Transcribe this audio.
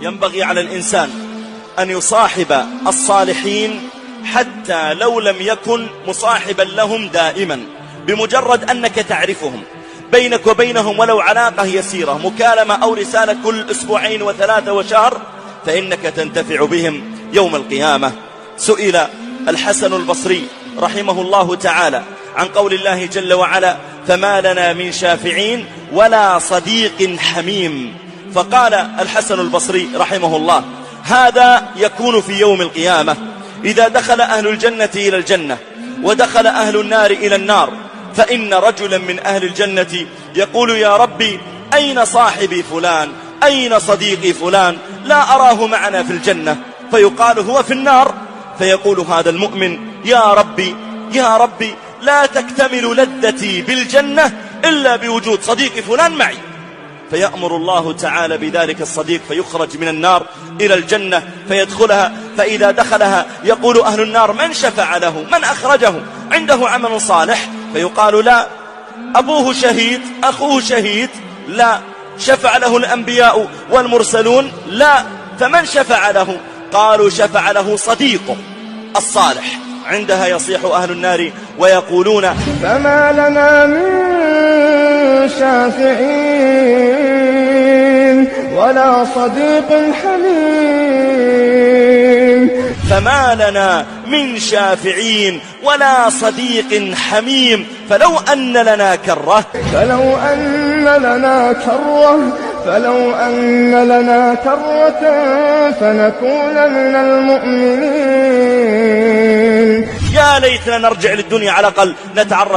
ينبغي على الإنسان أن يصاحب الصالحين حتى لو لم يكن مصاحبا لهم دائما، بمجرد أنك تعرفهم، بينك وبينهم ولو علاقة يسيرة، مكالمة أو رسالة كل أسبوعين وثلاثة وشهر، فإنك تنتفع بهم يوم القيامة. سئل الحسن البصري رحمه الله تعالى عن قول الله جل وعلا: فما لنا من شافعين ولا صديق حميم. فقال الحسن البصري رحمه الله: هذا يكون في يوم القيامة إذا دخل أهل الجنة إلى الجنة ودخل أهل النار إلى النار، فإن رجلا من أهل الجنة يقول: يا ربي أين صاحبي فلان؟ أين صديقي فلان؟ لا أراه معنا في الجنة. فيقال: هو في النار. فيقول هذا المؤمن: يا ربي يا ربي لا تكتمل لذتي بالجنة إلا بوجود صديقي فلان معي. فيأمر الله تعالى بذلك الصديق فيخرج من النار إلى الجنة فيدخلها، فإذا دخلها يقول أهل النار: من شفع له؟ من أخرجه؟ عنده عمل صالح؟ فيقال: لا. أبوه شهيد؟ أخوه شهيد؟ لا. شفع له الأنبياء والمرسلون؟ لا. فمن شفع له؟ قالوا: شفع له صديقه الصالح. عندها يصيح أهل النار ويقولون: فما لنا من شافعين ولا صديق حميم. فما لنا من شافعين ولا صديق حميم. فلو أن لنا كرة فنكون من المؤمنين. يا ليتنا نرجع للدنيا على الأقل نتعرف